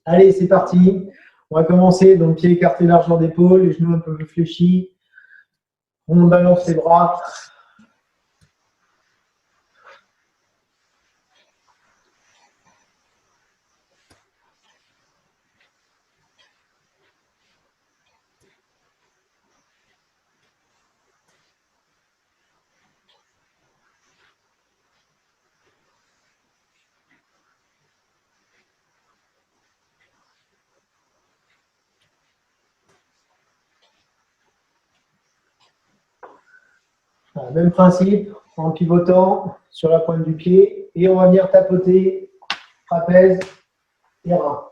Allez, c'est parti. On va commencer. Donc, pied écarté, largeur d'épaule, les genoux un peu fléchis. On balance les bras. Voilà, même principe, en pivotant sur la pointe du pied. Et on va venir tapoter trapèze et rein.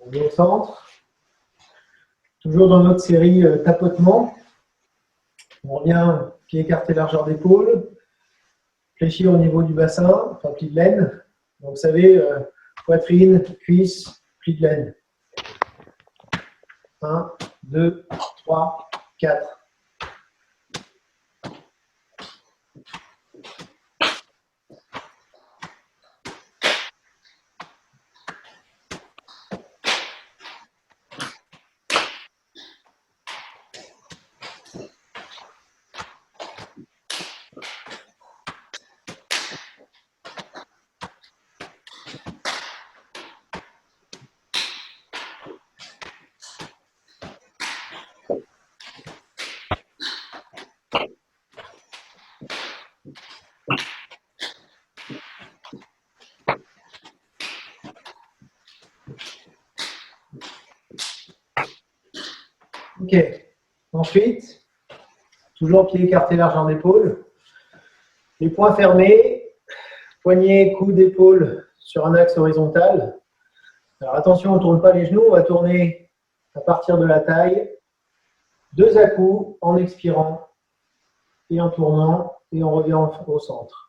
On est au centre. Toujours dans notre série tapotement. On revient pied écarté, largeur d'épaule. Fléchir au niveau du bassin, enfin pli de laine. Donc, vous savez, poitrine, cuisse, pli de laine. 1, 2, 3, 4. Ok. Ensuite, toujours pied écarté, largeur d'épaule. Les poings fermés, poignets, coude, épaule sur un axe horizontal. Alors attention, on ne tourne pas les genoux, on va tourner à partir de la taille, 2 à-coups en expirant et en tournant, et on revient au centre.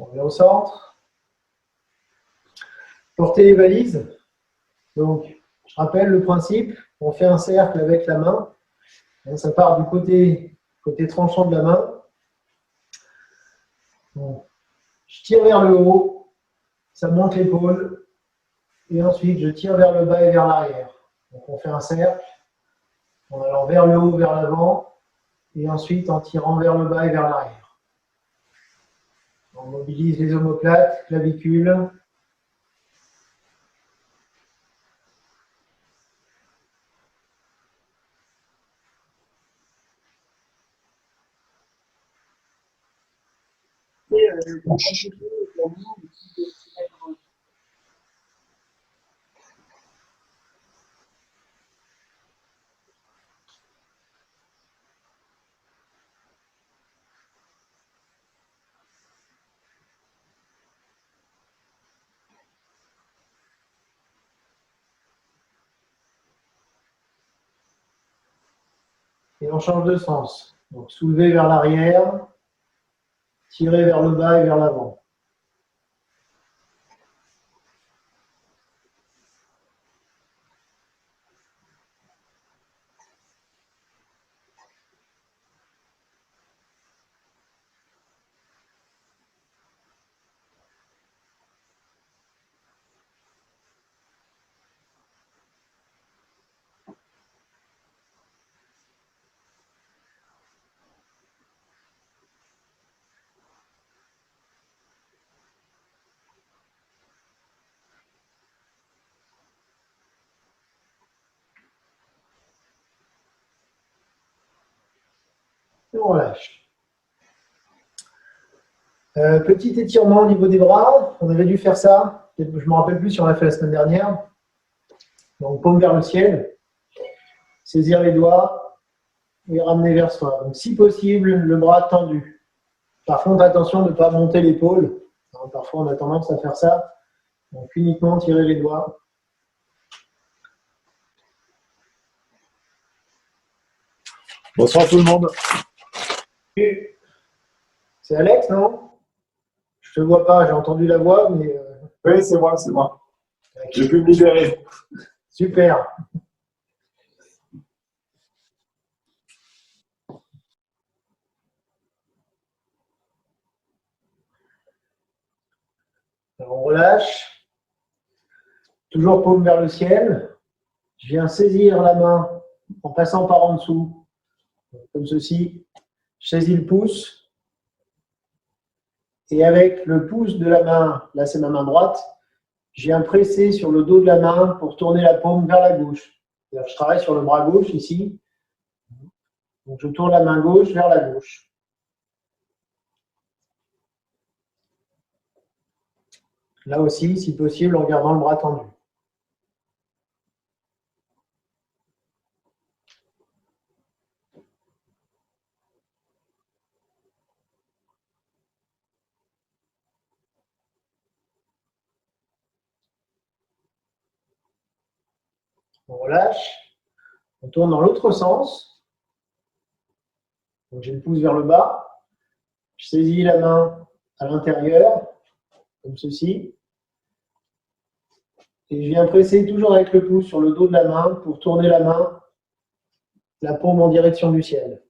On revient au centre. Portez les valises. Donc, je rappelle le principe. On fait un cercle avec la main. Ça part du côté tranchant de la main. Bon. Je tire vers le haut. Ça monte l'épaule. Et ensuite, je tire vers le bas et vers l'arrière. Donc, on fait un cercle en allant vers le haut, vers l'avant. Et ensuite, en tirant vers le bas et vers l'arrière. On mobilise les omoplates, clavicules. Et on change de sens. Donc, soulever vers l'arrière, tirer vers le bas et vers l'avant. Et on relâche. Petit étirement au niveau des bras. On avait dû faire ça. Je ne me rappelle plus si on l'a fait la semaine dernière. Donc, paume vers le ciel. Saisir les doigts et ramener vers soi. Donc, si possible, le bras tendu. Par contre, attention de ne pas monter l'épaule. Parfois, on a tendance à faire ça. Donc, uniquement tirer les doigts. Bonsoir tout le monde. C'est Alex, non? Je ne te vois pas, j'ai entendu la voix, mais... Oui, c'est moi, c'est moi. J'ai pu me libérer. Super. Alors, on relâche. Toujours paume vers le ciel. Je viens saisir la main en passant par en dessous, comme ceci. Je saisis le pouce. Et avec le pouce de la main, là c'est ma main droite, je viens presser sur le dos de la main pour tourner la paume vers la gauche. Je travaille sur le bras gauche ici. Donc je tourne la main gauche vers la gauche. Là aussi, si possible, en gardant le bras tendu. On relâche. On tourne dans l'autre sens. Donc j'ai le pouce vers le bas. Je saisis la main à l'intérieur, comme ceci. Et je viens presser toujours avec le pouce sur le dos de la main pour tourner la main, la paume en direction du ciel.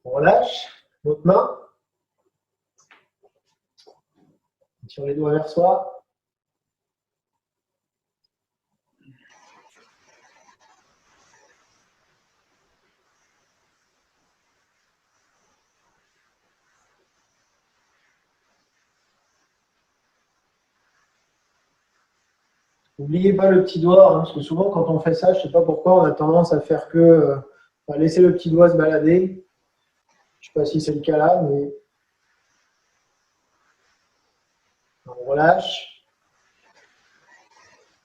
On relâche l'autre main. On tire les doigts vers soi. N'oubliez pas le petit doigt, hein, parce que souvent quand on fait ça, je ne sais pas pourquoi, on a tendance à faire que laisser le petit doigt se balader. Je ne sais pas si c'est le cas là, mais on relâche.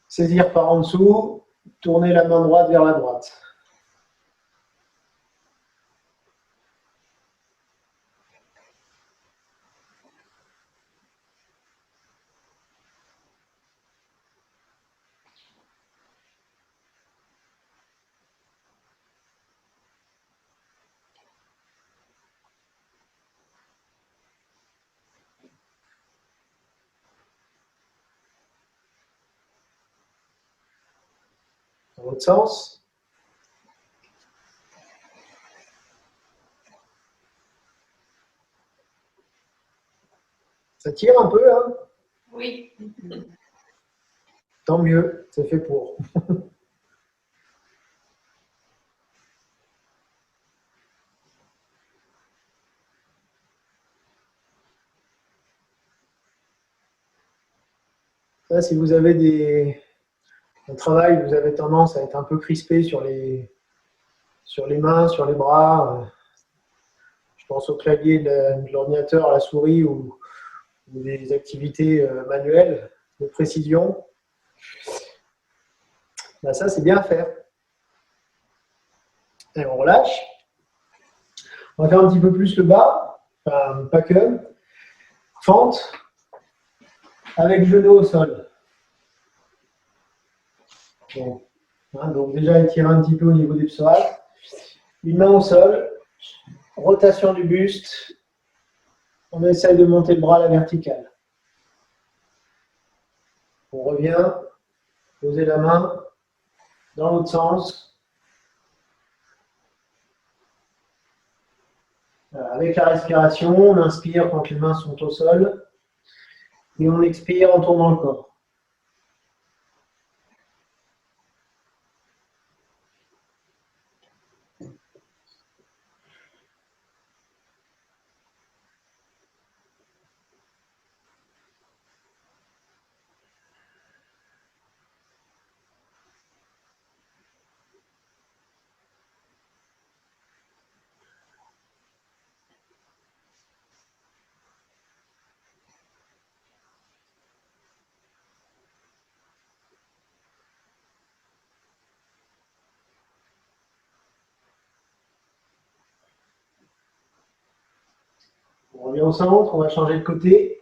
Saisir par en dessous, tourner la main droite vers la droite. Dans l'autre sens. Ça tire un peu, hein? Oui. Tant mieux, c'est fait pour. Ça, si vous avez un travail, vous avez tendance à être un peu crispé sur les mains, sur les bras. Je pense au clavier de l'ordinateur, à la souris ou des activités manuelles de précision. Ben ça, c'est bien à faire. Et on relâche. On va faire un petit peu plus le bas, enfin, pas que. Fente avec genou au sol. Bon. Hein, donc déjà étirer un petit peu au niveau des psoas. Une main au sol, rotation du buste. On essaye de monter le bras à la verticale. On revient, poser la main dans l'autre sens. Voilà, avec la respiration, on inspire quand les mains sont au sol. Et on expire en tournant le corps. On revient au centre, on va changer de côté.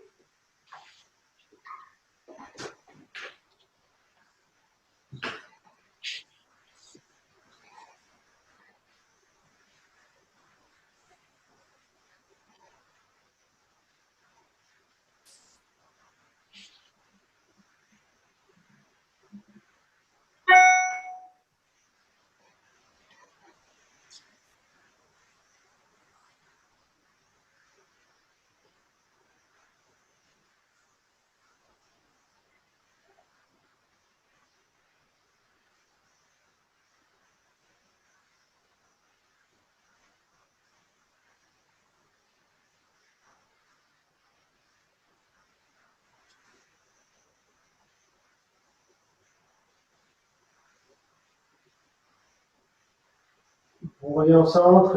On revient au centre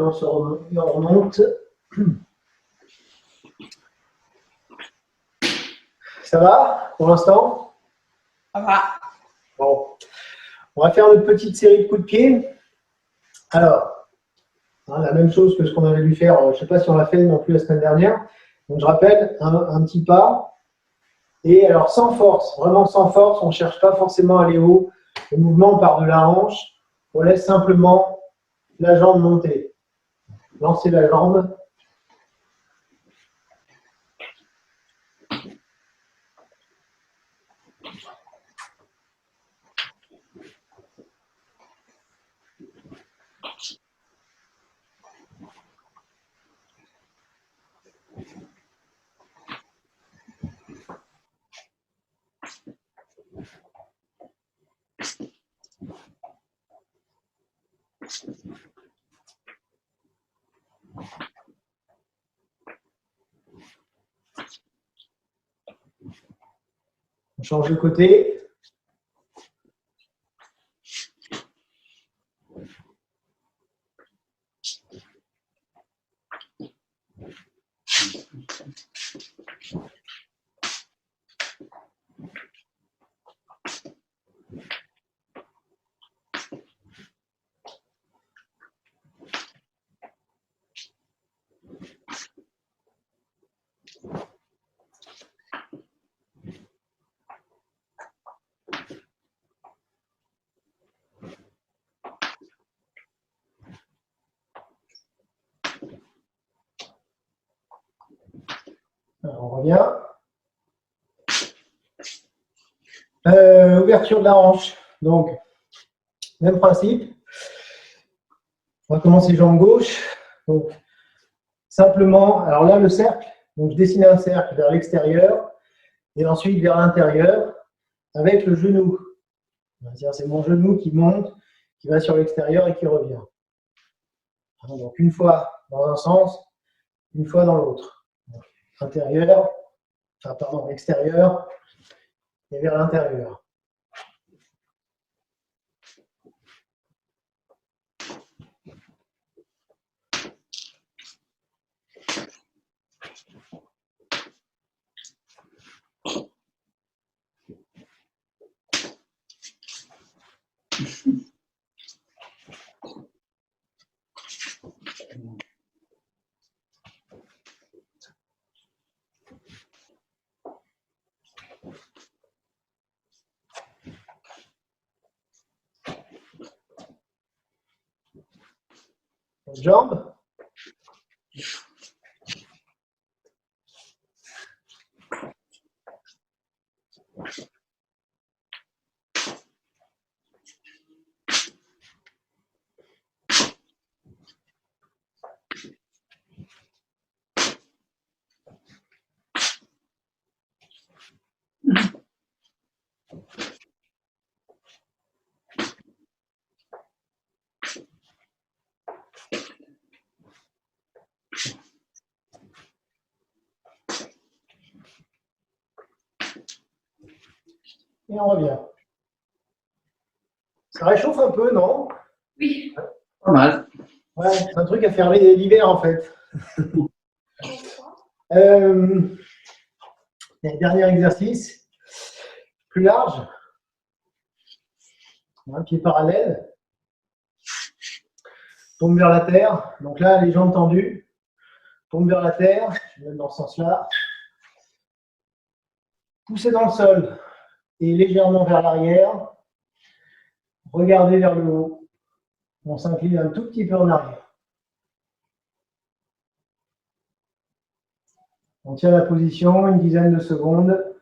et on remonte. Ça va pour l'instant? Ça va. Bon. On va faire notre petite série de coups de pied. Alors, la même chose que ce qu'on avait dû faire, je ne sais pas si on l'a fait non plus la semaine dernière. Donc je rappelle, un petit pas. Et alors sans force, vraiment sans force, on ne cherche pas forcément à aller haut. Le mouvement part de la hanche. On laisse simplement la jambe monter. Lancez la jambe. On change de côté. Alors, on revient. Ouverture de la hanche. Donc, même principe. On va commencer jambe gauche. Donc, simplement, alors là, le cercle. Donc, je dessine un cercle vers l'extérieur et ensuite vers l'intérieur avec le genou. C'est mon genou qui monte, qui va sur l'extérieur et qui revient. Donc, une fois dans un sens, une fois dans l'autre. Intérieur, enfin, pardon, extérieur et vers l'intérieur. Jambes. Et on revient. Ça réchauffe un peu, non? Oui. Pas mal. Ouais, c'est un truc à faire l'hiver en fait. Dernier exercice, plus large. Un pied parallèle. Tombe vers la terre. Donc là, les jambes tendues. Tombe vers la terre. Je vais mettre dans ce sens-là. Poussez dans le sol et légèrement vers l'arrière. Regardez vers le haut. On s'incline un tout petit peu en arrière. On tient la position une dizaine de secondes.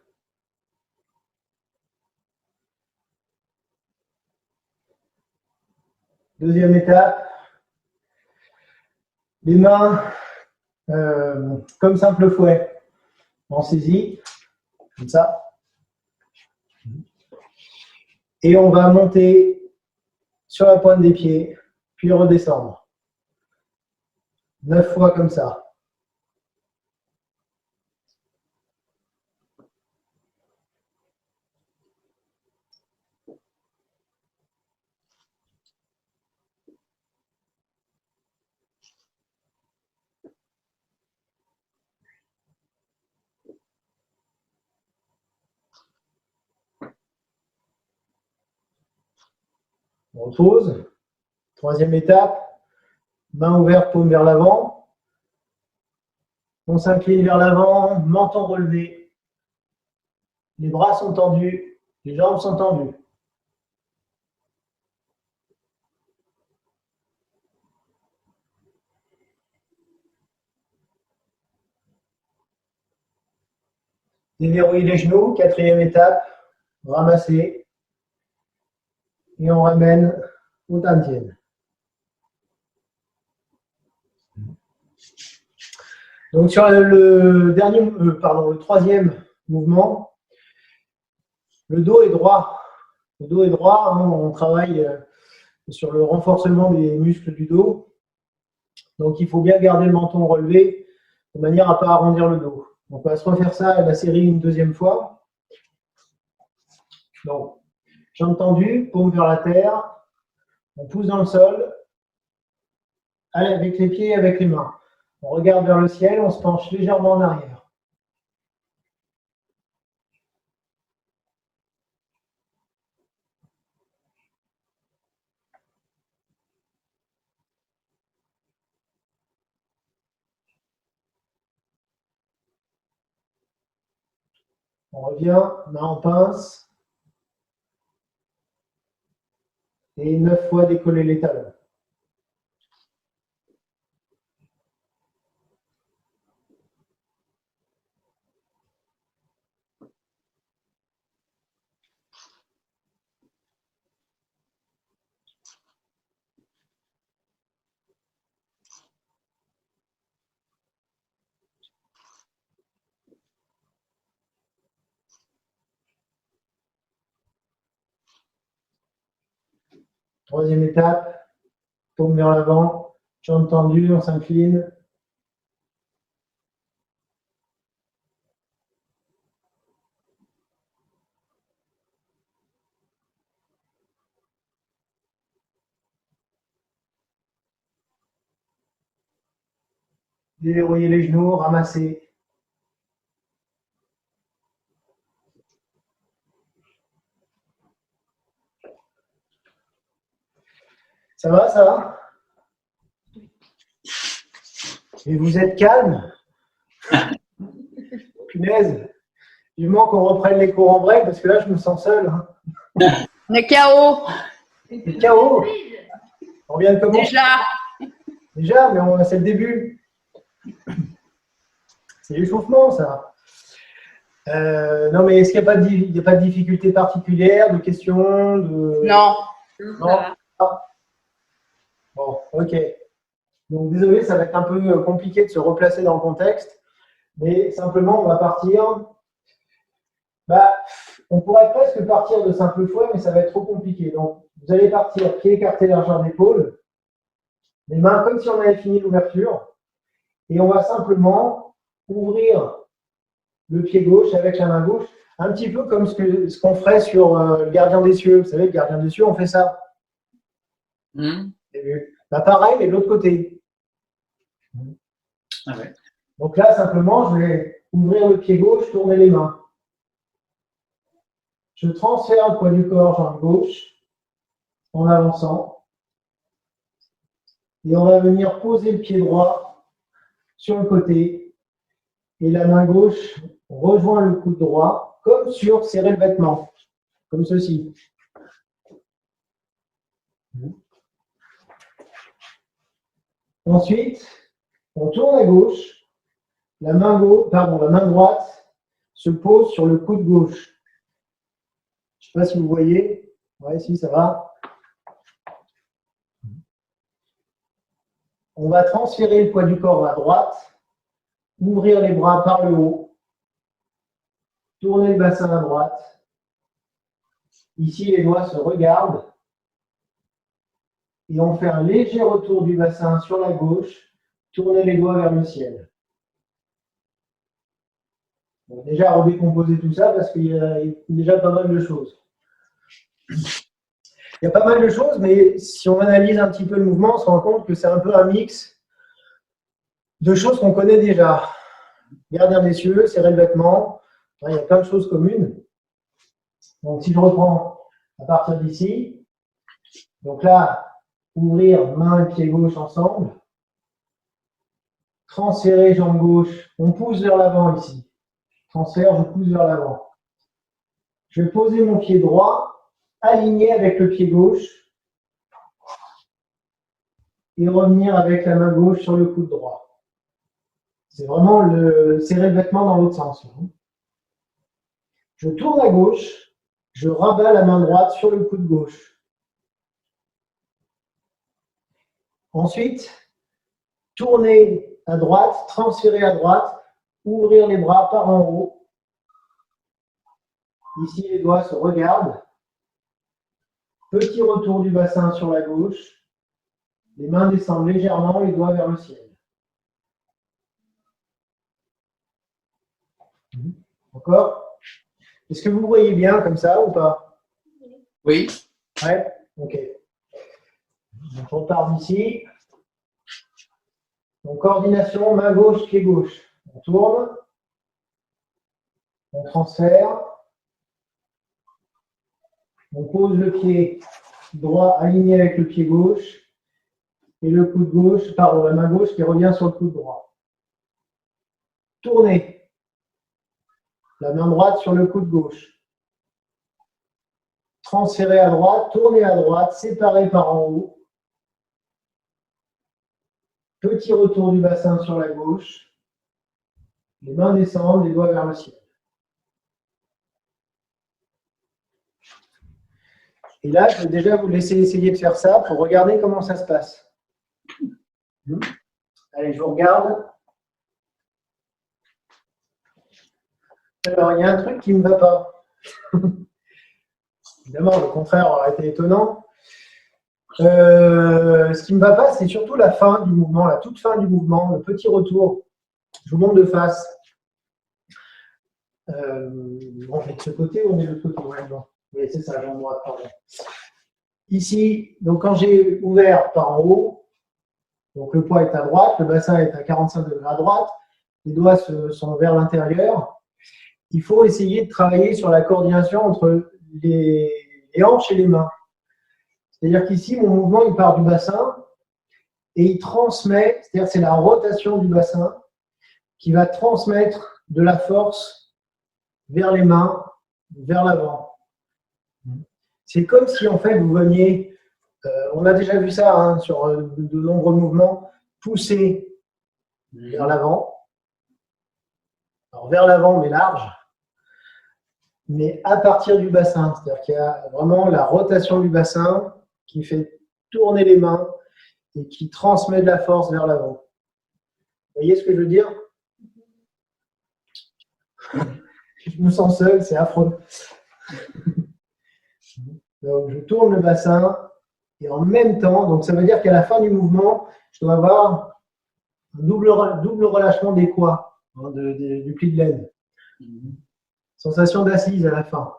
Deuxième étape. Les mains comme simple fouet. On saisit, comme ça. Et on va monter sur la pointe des pieds, puis redescendre. 9 fois comme ça. On repose. Troisième étape. Main ouverte, paume vers l'avant. On s'incline vers l'avant, menton relevé. Les bras sont tendus, les jambes sont tendues. Déverrouillez les genoux, quatrième étape. Ramasser. Et on ramène au dantian. Donc sur le troisième mouvement, le dos est droit. Le dos est droit, hein, on travaille sur le renforcement des muscles du dos. Donc il faut bien garder le menton relevé de manière à ne pas arrondir le dos. Donc on va se refaire ça à la série une deuxième fois. Donc, jambes tendues, paume vers la terre. On pousse dans le sol. Allez, avec les pieds et avec les mains. On regarde vers le ciel, on se penche légèrement en arrière. On revient, main en pince. Et 9 fois décoller les talons. Troisième étape, paume vers l'avant, jambes tendues, on s'incline. Déverrouillez les genoux, ramassez. Ça va, ça va? Et vous êtes calme? Punaise, vivement qu'on reprenne les cours en break parce que là, je me sens seul. Hein. On est KO. C'est KO. On vient de commencer. Déjà, mais c'est le début. C'est l'échauffement, ça. Non, mais est-ce qu'il n'y a pas de difficulté particulière, de questions Non. Non. Ah. Bon, ok. Donc, désolé, ça va être un peu compliqué de se replacer dans le contexte, mais simplement, on va partir. On pourrait presque partir de simple fouet, mais ça va être trop compliqué. Donc, vous allez partir pied écarté, largeur d'épaule, les mains comme si on avait fini l'ouverture, et on va simplement ouvrir le pied gauche avec la main gauche Un petit peu comme ce qu'on ferait sur le gardien des cieux. Vous savez, le gardien des cieux, on fait ça. Hum. Vous avez vu? Bah, pareil, mais de l'autre côté. Ah ouais. Donc là, simplement, je vais ouvrir le pied gauche, tourner les mains. Je transfère le poids du corps jambe gauche en avançant. Et on va venir poser le pied droit sur le côté. Et la main gauche rejoint le coude droit, comme sur serrer le vêtement, comme ceci. Ensuite, on tourne à gauche. La main droite se pose sur le coude gauche. Je ne sais pas si vous voyez. Oui, si, ça va. On va transférer le poids du corps à droite, ouvrir les bras par le haut, tourner le bassin à droite. Ici, les doigts se regardent. Et on fait un léger retour du bassin sur la gauche, tourner les doigts vers le ciel. On va déjà redécomposer tout ça parce qu'il y a déjà pas mal de choses. Il y a pas mal de choses, mais si on analyse un petit peu le mouvement, on se rend compte que c'est un peu un mix de choses qu'on connaît déjà. Gardien des cieux, serrer le vêtement, il y a plein de choses communes. Donc si je reprends à partir d'ici, donc là, ouvrir main et pied gauche ensemble, transférer jambe gauche, on pousse vers l'avant ici. Transfert, je pousse vers l'avant. Je vais poser mon pied droit, aligné avec le pied gauche, et revenir avec la main gauche sur le coude droit. C'est vraiment serrer le vêtement dans l'autre sens. Je tourne à gauche, je rabats la main droite sur le coude gauche. Ensuite, tourner à droite, transférer à droite, ouvrir les bras par en haut. Ici, les doigts se regardent. Petit retour du bassin sur la gauche. Les mains descendent légèrement, les doigts vers le ciel. Encore? Est-ce que vous voyez bien comme ça ou pas? Oui. Ouais? Ok. Donc on part d'ici. Donc coordination, main gauche, pied gauche. On tourne. On transfère. On pose le pied droit aligné avec le pied gauche. Et le coude gauche, pardon, la main gauche qui revient sur le coude droit. Tournez. La main droite sur le coude gauche. Transférez à droite, tournez à droite, séparez par en haut. Petit retour du bassin sur la gauche. Les mains descendent, les doigts vers le ciel. Et là, je vais déjà vous laisser essayer de faire ça pour regarder comment ça se passe. Allez, je vous regarde. Alors, il y a un truc qui ne me va pas. Évidemment, le contraire aurait été étonnant. Ce qui ne me va pas, c'est surtout la fin du mouvement, la toute fin du mouvement, le petit retour. Je vous montre de face. On est de ce côté ou on est de l'autre côté? Ouais, bon. Oui, c'est ça, jambe droite, pardon. Ici, donc quand j'ai ouvert par en haut, donc le poids est à droite, le bassin est à 45 degrés à droite, les doigts sont vers l'intérieur. Il faut essayer de travailler sur la coordination entre les hanches et les mains. C'est-à-dire qu'ici, mon mouvement, il part du bassin et il transmet, c'est-à-dire c'est la rotation du bassin qui va transmettre de la force vers les mains, vers l'avant. C'est comme si, en fait, vous veniez, on a déjà vu ça hein, sur de nombreux mouvements, pousser vers l'avant. Alors, vers l'avant, mais large. Mais à partir du bassin, c'est-à-dire qu'il y a vraiment la rotation du bassin qui fait tourner les mains et qui transmet de la force vers l'avant. Vous voyez ce que je veux dire? Je me sens seul, c'est affreux. Donc, je tourne le bassin et en même temps, donc ça veut dire qu'à la fin du mouvement, je dois avoir un double relâchement des quads, hein, du pli de laine. Sensation d'assise à la fin.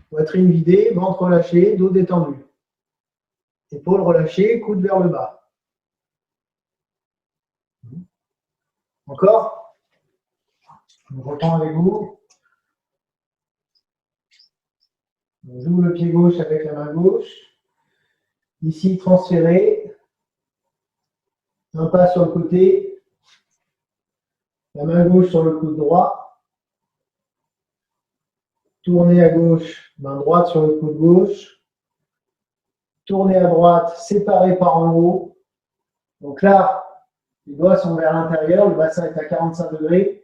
Poitrine vidée, ventre relâché, dos détendu. Épaules relâchées, coude vers le bas. Encore? On reprend avec vous. J'ouvre le pied gauche avec la main gauche. Ici, transféré. Un pas sur le côté. La main gauche sur le coude droit. Tournez à gauche, main droite sur le coude gauche. Tournez à droite, séparé par en haut. Donc là, les doigts sont vers l'intérieur, le bassin est à 45 degrés.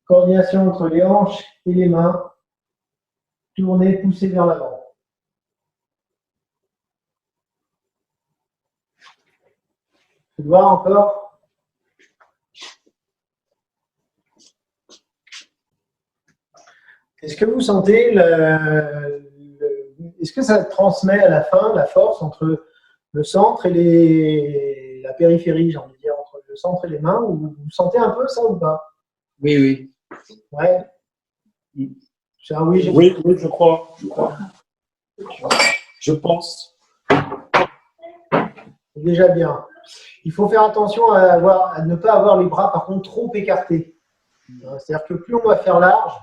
Coordination entre les hanches et les mains. Tournez, poussez vers l'avant. Tu vois encore? Est-ce que vous sentez est-ce que ça transmet à la fin la force entre le centre et la périphérie, j'ai envie de dire, entre le centre et les mains, ou vous sentez un peu ça ou pas? Oui, oui. Ouais. Ça, oui, Oui, je crois. Je pense. C'est déjà bien. Il faut faire attention à ne pas avoir les bras, par contre, trop écartés. C'est-à-dire que plus on va faire large,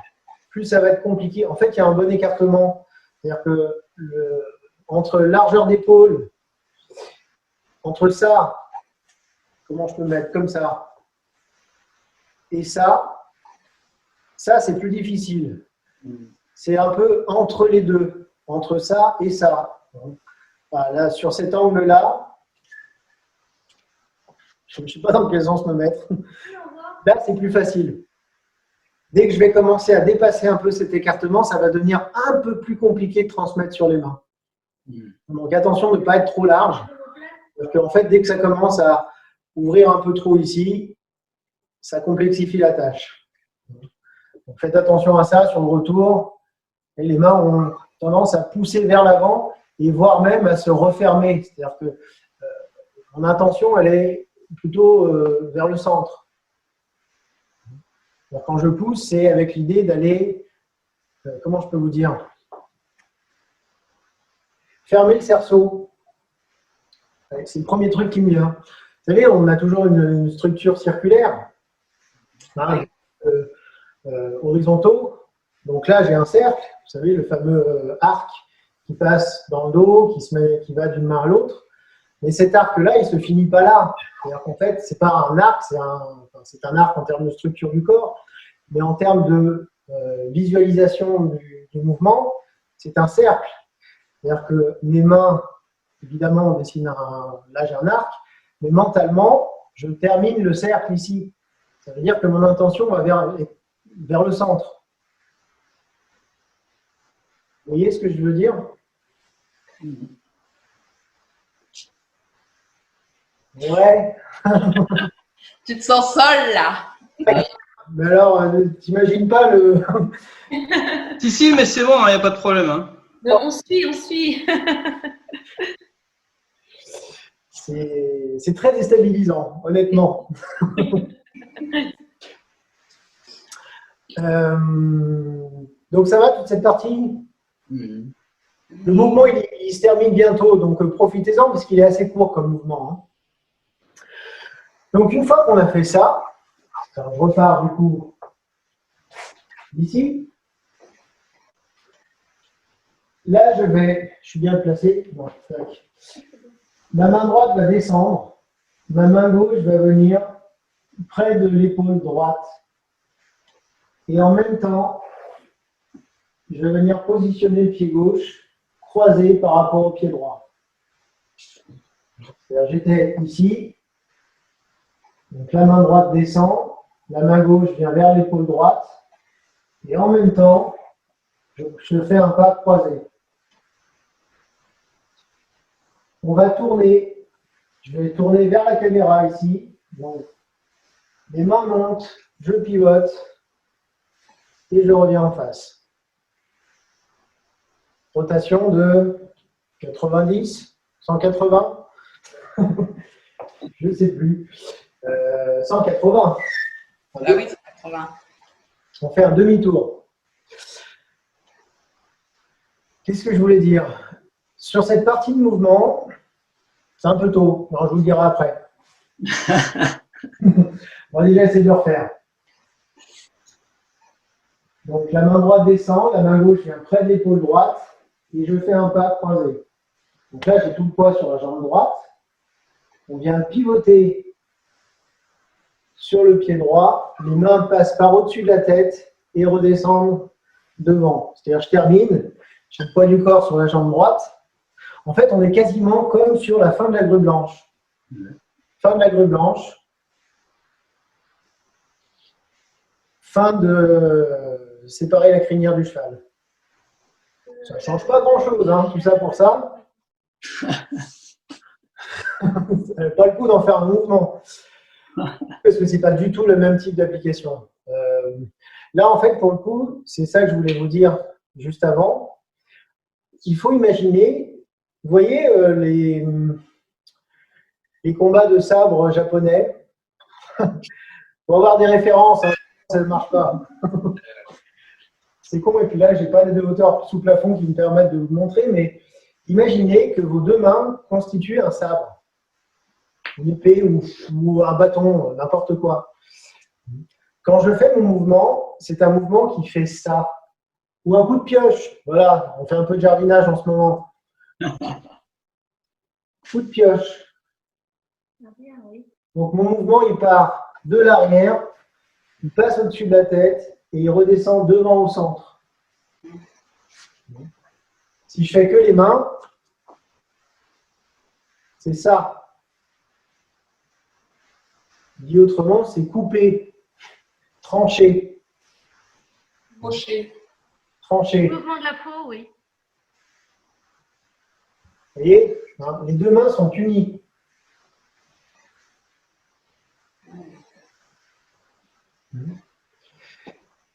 plus ça va être compliqué. En fait, il y a un bon écartement. C'est-à-dire que entre largeur d'épaule, entre ça, comment je peux mettre comme ça, et ça c'est plus difficile. C'est un peu entre les deux, entre ça et ça. Là, sur cet angle-là, je ne sais pas dans quel sens me mettre. Là, c'est plus facile. Dès que je vais commencer à dépasser un peu cet écartement, ça va devenir un peu plus compliqué de transmettre sur les mains. Donc attention de ne pas être trop large. Parce qu'en fait, dès que ça commence à ouvrir un peu trop ici, ça complexifie la tâche. Donc faites attention à ça sur le retour. Et les mains ont tendance à pousser vers l'avant et voire même à se refermer. C'est-à-dire que mon intention, elle est plutôt vers le centre. Alors, quand je pousse, c'est avec l'idée d'aller, comment je peux vous dire, fermer le cerceau. C'est le premier truc qui me vient. Vous savez, on a toujours une structure circulaire, horizontaux. Donc là, j'ai un cercle, vous savez, le fameux arc qui passe dans le dos, qui va d'une main à l'autre. Mais cet arc-là, il ne se finit pas là. C'est-à-dire qu'en fait, ce n'est pas un arc, c'est un arc en termes de structure du corps, mais en termes de visualisation du mouvement, c'est un cercle. C'est-à-dire que mes mains, évidemment, on dessine là j'ai un arc, mais mentalement, je termine le cercle ici. Ça veut dire que mon intention va vers le centre. Vous voyez ce que je veux dire? Ouais. Tu te sens seul là. Mais alors, t'imagines pas le. Si, mais c'est bon, il n'y a pas de problème. Hein. On suit. C'est très déstabilisant, honnêtement. Donc ça va toute cette partie? Le mouvement, il se termine bientôt, donc profitez-en parce qu'il est assez court comme mouvement. Hein. Donc une fois qu'on a fait ça, je repars du coup d'ici. Là, je suis bien placé. Bon, ma main droite va descendre, ma main gauche va venir près de l'épaule droite. Et en même temps, je vais venir positionner le pied gauche croisé par rapport au pied droit. C'est-à-dire, j'étais ici, donc la main droite descend, la main gauche vient vers l'épaule droite, et en même temps, je fais un pas croisé. On va tourner, je vais tourner vers la caméra ici, donc les mains montent, je pivote, et je reviens en face. Rotation de 90, 180, je ne sais plus, 180. Ah oui, c'est 80. On fait un demi-tour. Qu'est-ce que je voulais dire? Sur cette partie de mouvement, c'est un peu tôt. Non, je vous le dirai après. Bon, déjà, essayez de le refaire. Donc, la main droite descend, la main gauche vient près de l'épaule droite et je fais un pas croisé. Donc là, j'ai tout le poids sur la jambe droite. On vient pivoter sur le pied droit. Les mains passent par au-dessus de la tête et redescendent devant. C'est-à-dire, je termine, j'ai le poids du corps sur la jambe droite. En fait, on est quasiment comme sur la fin de la grue blanche. Fin de la grue blanche. Fin de séparer la crinière du cheval. Ça ne change pas grand-chose, hein, tout ça pour ça. Pas le coup d'en faire un mouvement. Parce que ce n'est pas du tout le même type d'application. Là, en fait, pour le coup, c'est ça que je voulais vous dire juste avant. Il faut imaginer, vous voyez les combats de sabre japonais. Pour avoir des références, hein, ça ne marche pas. C'est con, et puis là, je n'ai pas de hauteur sous plafond qui me permettent de vous montrer, mais imaginez que vos deux mains constituent un sabre, une épée ou un bâton, n'importe quoi. Quand je fais mon mouvement, c'est un mouvement qui fait ça. Ou un coup de pioche. Voilà, on fait un peu de jardinage en ce moment. Coup de pioche. Donc mon mouvement, il part de l'arrière, il passe au-dessus de la tête et il redescend devant au centre. Si je fais que les mains, c'est ça. Dit autrement, c'est couper, trancher. Crochet. Trancher. Le mouvement de la peau, oui. Vous voyez, hein, les deux mains sont unies.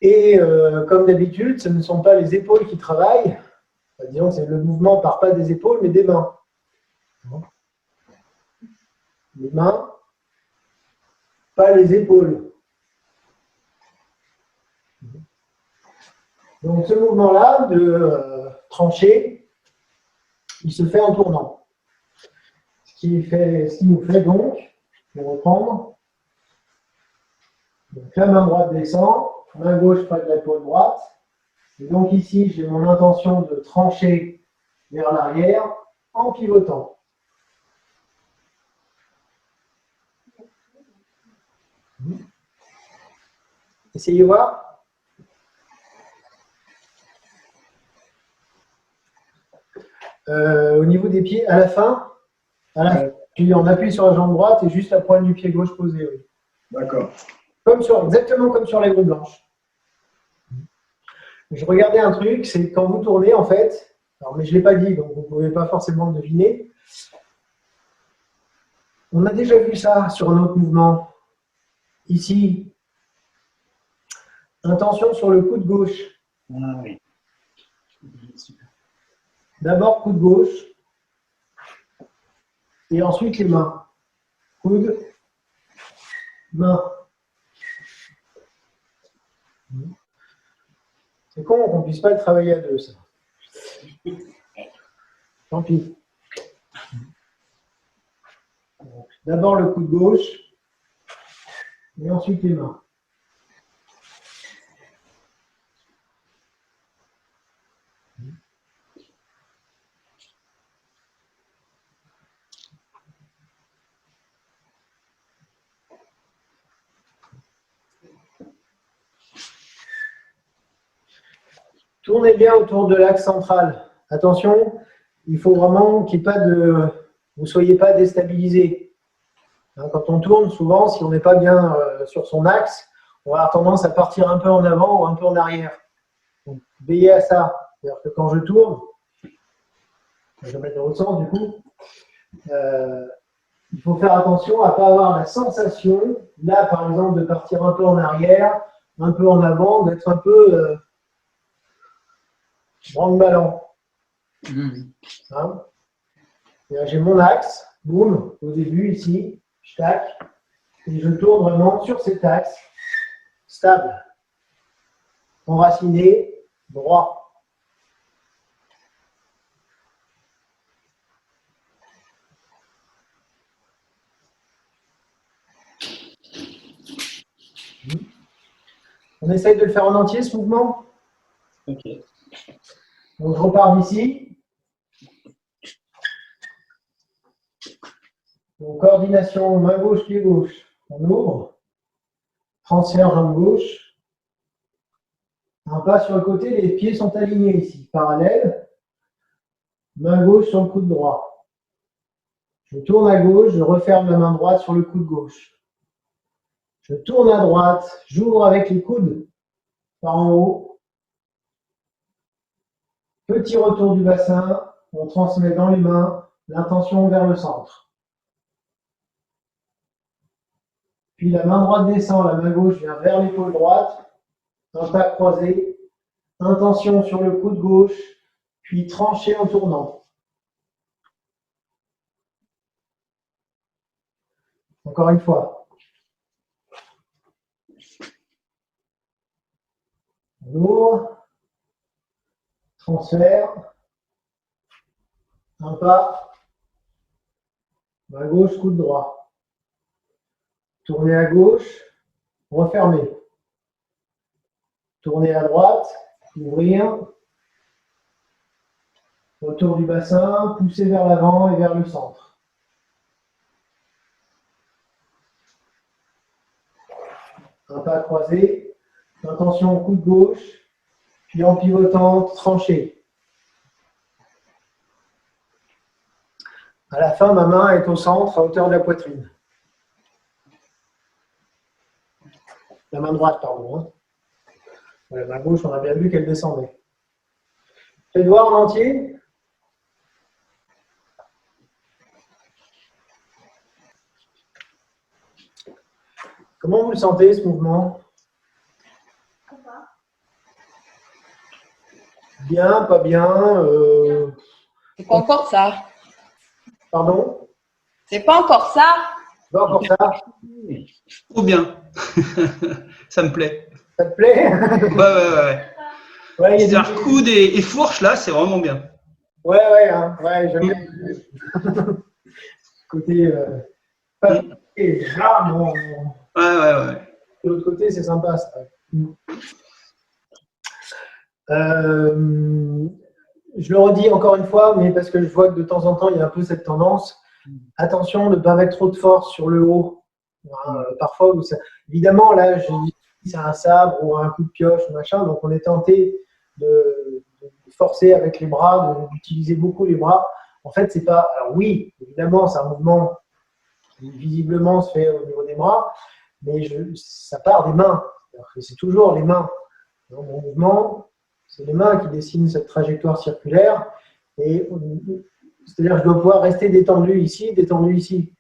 Et comme d'habitude, ce ne sont pas les épaules qui travaillent. Enfin, disons que le mouvement ne part pas des épaules, mais des mains. Les mains, pas les épaules. Donc ce mouvement-là de trancher, il se fait en tournant. Ce qui nous fait donc, je vais reprendre, donc la main droite descend, main gauche près de l'épaule droite. Et donc ici, j'ai mon intention de trancher vers l'arrière en pivotant. Essayez voir. Au niveau des pieds, à la fin, puis on appuie sur la jambe droite et juste la pointe du pied gauche posée. Oui. D'accord. Exactement comme sur la grue blanche. Je regardais un truc, c'est quand vous tournez, en fait, alors, mais je ne l'ai pas dit, donc vous ne pouvez pas forcément le deviner. On a déjà vu ça sur un autre mouvement. Ici, intention sur le coude gauche. Ah oui. D'abord coude gauche, et ensuite les mains. Coude, main. C'est con qu'on ne puisse pas le travailler à deux, ça. Tant pis. D'abord le coude gauche, et ensuite les mains. Tournez bien autour de l'axe central. Attention, il faut vraiment qu'il n'y ait pas de... Vous ne soyez pas déstabilisé. Quand on tourne, souvent, si on n'est pas bien sur son axe, on va avoir tendance à partir un peu en avant ou un peu en arrière. Donc, veillez à ça. C'est-à-dire que quand je tourne, je vais mettre dans l'autre sens du coup, il faut faire attention à ne pas avoir la sensation, là par exemple, de partir un peu en arrière, un peu en avant, d'être un peu branle-ballant. Hein? J'ai mon axe, boum, au début ici, je tac, et je tourne vraiment sur cet axe stable, enraciné, droit. On essaye de le faire en entier, ce mouvement. Ok. Donc, je repars d'ici. Donc, coordination, main gauche, pied gauche. On ouvre. Transfert, jambe gauche. Un pas sur le côté, les pieds sont alignés ici, parallèles. Main gauche sur le coude droit. Je tourne à gauche, je referme la main droite sur le coude gauche. Je tourne à droite, j'ouvre avec les coudes par en haut. Petit retour du bassin, on transmet dans les mains l'intention vers le centre. Puis la main droite descend, la main gauche vient vers l'épaule droite. Un pas croisé, intention sur le coude gauche, puis tranché en tournant. Encore une fois. On ouvre, transfert, un pas, main gauche, coude droit. Tournez à gauche, refermez. Tournez à droite, ouvrir. Retour du bassin, poussez vers l'avant et vers le centre. Un pas croisé, intention au coude gauche, puis en pivotant, tranché. À la fin, ma main est au centre, à hauteur de la poitrine. La main droite, pardon. Hein. La main gauche, on a bien vu qu'elle descendait. Faites voir en entier. Comment vous le sentez, ce mouvement? Bien, pas bien. C'est pas encore ça. Pardon? C'est pas encore ça. Pas encore ça? Trop bien. Ça me plaît. Ça te plaît? Ouais. Ouais, il y a C'est-à-dire coude et fourche, là, c'est vraiment bien. Ouais, hein, ouais, j'aime bien. Côté. Et là, bon. Ouais. De l'autre côté, c'est sympa, ça. Je le redis encore une fois, mais parce que je vois que de temps en temps, il y a un peu cette tendance. Attention de ne pas mettre trop de force sur le haut. Parfois, évidemment, là, je dis c'est un sabre ou un coup de pioche, machin, donc on est tenté de forcer avec les bras, d'utiliser beaucoup les bras. En fait, c'est pas. Alors, oui, évidemment, c'est un mouvement qui visiblement se fait au niveau des bras, mais ça part des mains. C'est toujours les mains. Donc, mon mouvement, c'est les mains qui dessinent cette trajectoire circulaire. Et c'est-à-dire que je dois pouvoir rester détendu ici, détendu ici.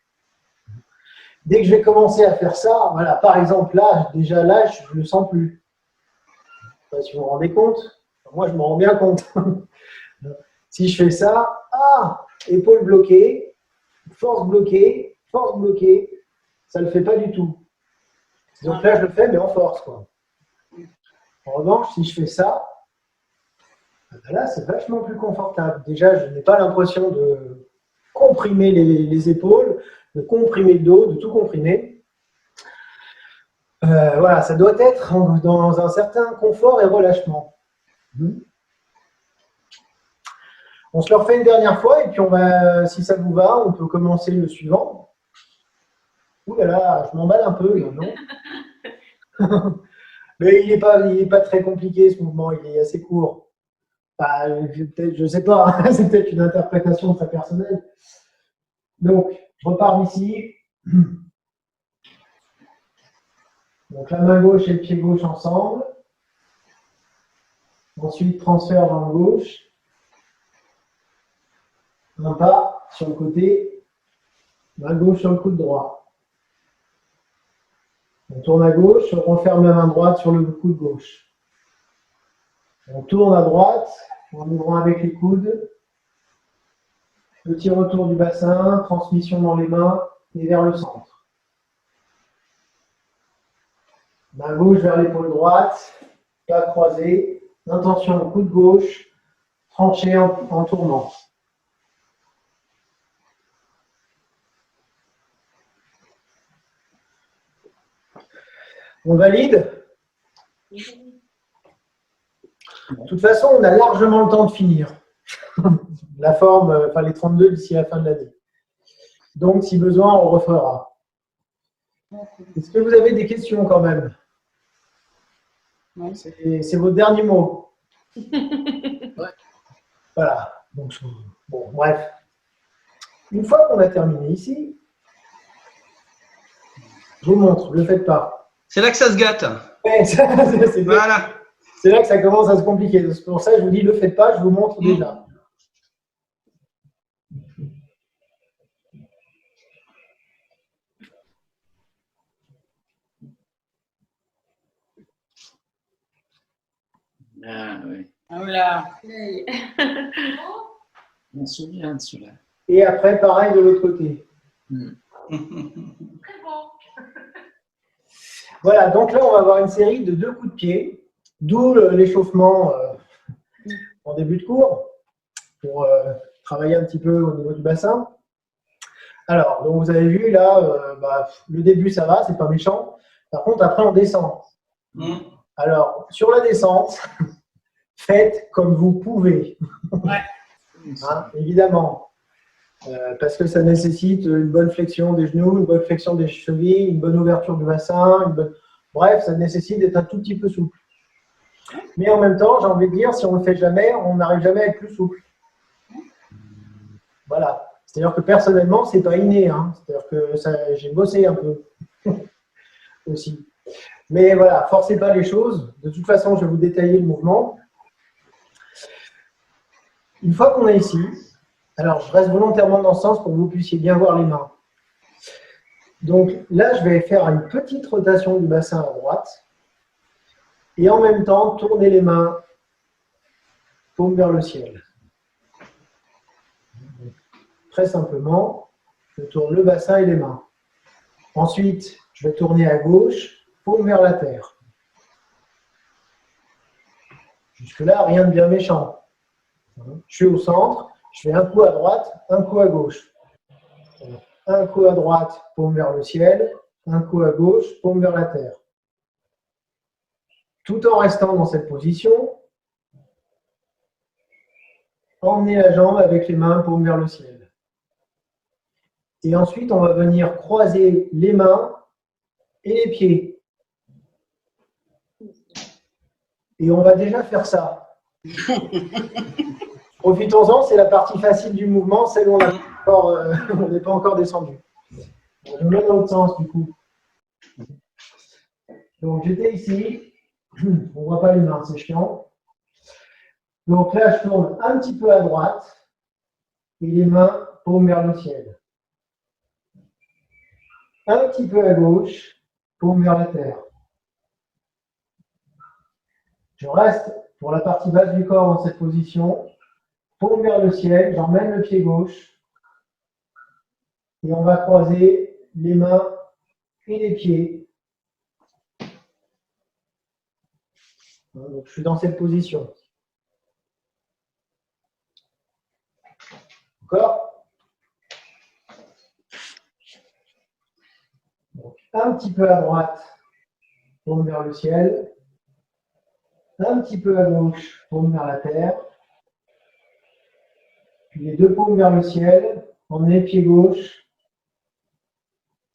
Dès que je vais commencer à faire ça, voilà, par exemple, là, déjà là, je ne le sens plus. Je ne sais pas si vous vous rendez compte. Moi, je me rends bien compte. Si je fais ça, épaule bloquée, force bloquée, ça ne le fait pas du tout. Donc là, je le fais, mais en force, quoi. En revanche, si je fais ça, là, c'est vachement plus confortable. Déjà, je n'ai pas l'impression de comprimer les épaules, de comprimer le dos, de tout comprimer. Voilà, ça doit être dans un certain confort et relâchement. On se le refait une dernière fois et puis on va, si ça vous va, on peut commencer le suivant. Ouh là là, je m'emballe un peu, non? Mais il n'est pas très compliqué ce mouvement, il est assez court. Je ne sais pas, c'est peut-être une interprétation très personnelle. Donc, je repars d'ici. Donc, la main gauche et le pied gauche ensemble. Ensuite, transfert jambe gauche. Un pas sur le côté. Main gauche sur le coude droit. On tourne à gauche, on referme la main droite sur le coude gauche. On tourne à droite, en ouvrant avec les coudes. Petit retour du bassin, transmission dans les mains et vers le centre. Main gauche vers l'épaule droite, pas croisé. Intention, coude gauche, tranché en tournant. On valide? De toute façon, on a largement le temps de finir la forme, enfin les 32 d'ici la fin de l'année. Donc, si besoin, on refera. Est-ce que vous avez des questions quand même? C'est votre dernier mot. Voilà. Donc, bon, bref. Une fois qu'on a terminé ici, je vous montre, ne le faites pas. C'est là que ça se gâte. Ouais, Voilà. c'est là que ça commence à se compliquer. C'est pour ça que je vous dis, ne le faites pas, je vous montre déjà. Ah oui. Voilà. On me souvient de celui-là. Et après, pareil de l'autre côté. Voilà, donc là, on va avoir une série de 2 coups de pied, d'où l'échauffement en début de cours, pour travailler un petit peu au niveau du bassin. Alors, donc vous avez vu, là, le début, ça va, c'est pas méchant. Par contre, après, on descend. Alors, sur la descente, faites comme vous pouvez. Hein, évidemment. Parce que ça nécessite une bonne flexion des genoux, une bonne flexion des chevilles, une bonne ouverture du bassin. Bref, ça nécessite d'être un tout petit peu souple. Mais en même temps, j'ai envie de dire, si on ne le fait jamais, on n'arrive jamais à être plus souple. Voilà. C'est-à-dire que personnellement, ce n'est pas inné. Hein. C'est-à-dire que j'ai bossé un peu aussi. Mais voilà, forcez pas les choses. De toute façon, je vais vous détailler le mouvement. Une fois qu'on est ici, alors je reste volontairement dans ce sens pour que vous puissiez bien voir les mains. Donc là, je vais faire une petite rotation du bassin à droite et en même temps tourner les mains paume vers le ciel. Très simplement, je tourne le bassin et les mains. Ensuite, je vais tourner à gauche, paume vers la terre. Jusque-là, rien de bien méchant. Je suis au centre, je fais un coup à droite, un coup à gauche. Un coup à droite, paume vers le ciel, un coup à gauche, paume vers la terre. Tout en restant dans cette position, emmenez la jambe avec les mains, paume vers le ciel. Et ensuite, on va venir croiser les mains et les pieds. Et on va déjà faire ça. Profitons-en, c'est la partie facile du mouvement, celle où on n'est pas encore descendu. Je me mets dans l'autre sens du coup. Donc j'étais ici, on ne voit pas les mains, c'est chiant. Donc là, je tourne un petit peu à droite et les mains paume vers le ciel. Un petit peu à gauche, paume vers la terre. Je reste pour la partie basse du corps dans cette position. Paume vers le ciel, j'emmène le pied gauche et on va croiser les mains et les pieds. Donc, je suis dans cette position. D'accord? Donc, un petit peu à droite, paume vers le ciel. Un petit peu à gauche, paume vers la terre. Puis les 2 paumes vers le ciel, emmenez le pied gauche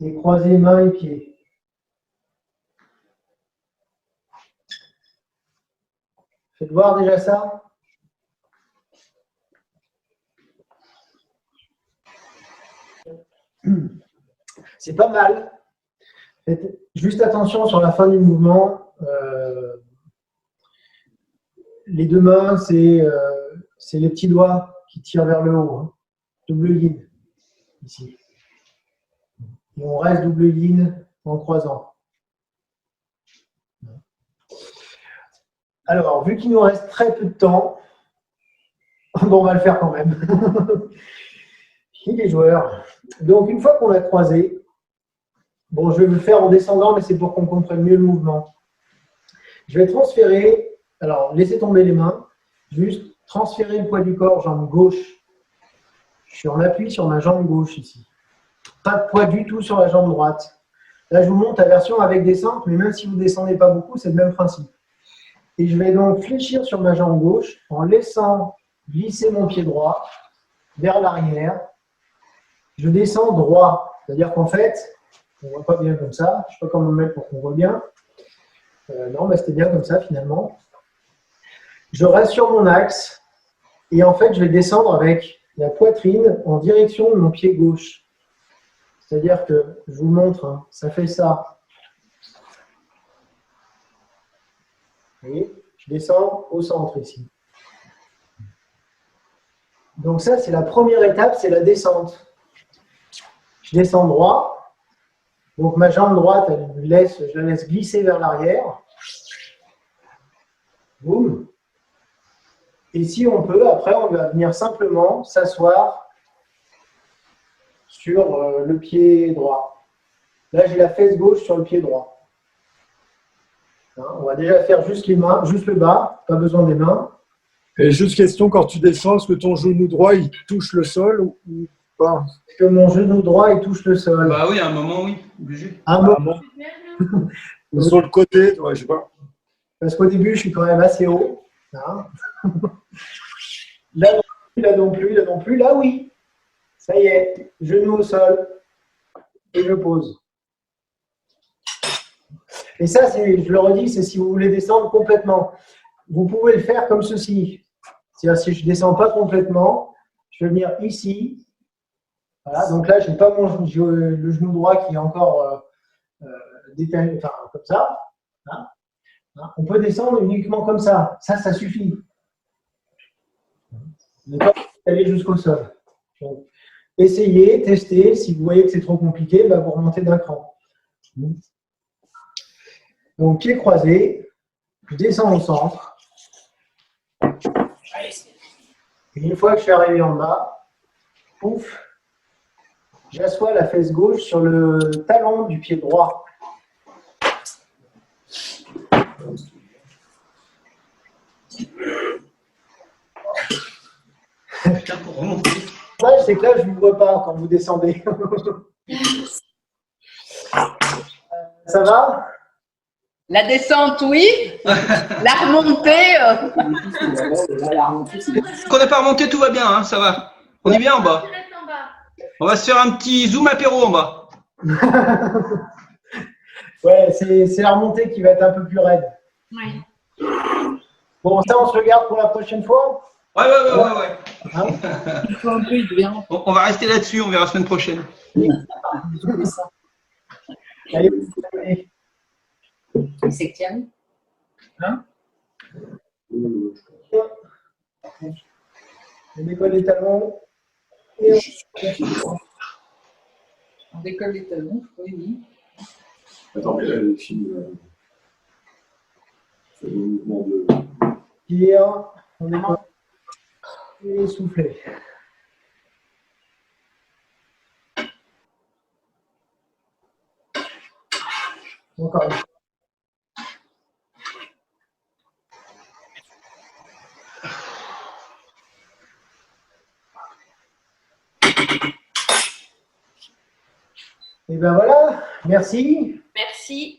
et croisez mains et pieds. Faites voir déjà ça. C'est pas mal. Faites juste attention sur la fin du mouvement. Les 2 mains, c'est les petits doigts qui tirent vers le haut. Hein. Double ligne, ici. Et on reste double ligne en croisant. Alors, vu qu'il nous reste très peu de temps, bon, on va le faire quand même. Les joueurs. Donc, une fois qu'on a croisé, Bon, je vais le faire en descendant, mais c'est pour qu'on comprenne mieux le mouvement. Je vais transférer, alors laissez tomber les mains, juste transférer le poids du corps, jambe gauche. Je suis en appui sur ma jambe gauche ici. Pas de poids du tout sur la jambe droite. Là, je vous montre la version avec descente, mais même si vous ne descendez pas beaucoup, c'est le même principe. Et je vais donc fléchir sur ma jambe gauche en laissant glisser mon pied droit vers l'arrière. Je descends droit. C'est-à-dire qu'en fait, on ne voit pas bien comme ça. Je ne sais pas comment me mettre pour qu'on voit bien. Non, mais c'était bien comme ça finalement. Je reste sur mon axe et en fait, je vais descendre avec la poitrine en direction de mon pied gauche. C'est-à-dire que, je vous montre, hein, ça fait ça. Vous voyez, je descends au centre ici. Donc ça, c'est la première étape, c'est la descente. Je descends droit. Donc ma jambe droite, je la laisse glisser vers l'arrière. Boum. Et si on peut, après, on va venir simplement s'asseoir sur le pied droit. Là, j'ai la fesse gauche sur le pied droit. Hein, on va déjà faire juste les mains, juste le bas, pas besoin des mains. Et juste question, quand tu descends, est-ce que ton genou droit, il touche le sol ou pas? Est-ce que mon genou droit, il touche le sol? Bah oui, à un moment, oui, obligé. Un moment. Ou sur le côté, ouais, je sais pas. Parce qu'au début, je suis quand même assez haut. Hein. Là non plus, là non plus, là non plus. Là, oui. Ça y est, genou au sol. Et je pose. Et ça, je le redis, c'est si vous voulez descendre complètement. Vous pouvez le faire comme ceci. C'est-à-dire, si je ne descends pas complètement, je vais venir ici. Voilà, donc là, je n'ai pas le genou droit qui est encore détaillé, enfin, comme ça. Hein. On peut descendre uniquement comme ça. Ça suffit. Vous n'êtes pas aller jusqu'au sol. Donc, essayez, testez. Si vous voyez que c'est trop compliqué, bah, vous remontez d'un cran. Donc, pied croisé, je descends au centre. Et une fois que je suis arrivé en bas, pouf, j'assois la fesse gauche sur le talon du pied droit. Putain, pour remonter. Ouais, c'est que là, je ne vous vois pas quand vous descendez. Ça va? La descente, oui. La remontée. Quand on n'est pas remonté, tout va bien, hein, ça va. On est bien en bas. On va se faire un petit zoom apéro en bas. Ouais, c'est la remontée qui va être un peu plus raide. Oui. Bon, ça, on se regarde pour la prochaine fois. Ouais. Hein? On va rester là-dessus, on verra la semaine prochaine. Allez, C'est Kian. hein? On décolle les talons. Et On décolle les talons, oui. Attends, mais là, les filles, c'est le mouvement de. tire, on décolle. Et souffler. Encore une fois. Et ben voilà, merci. Merci.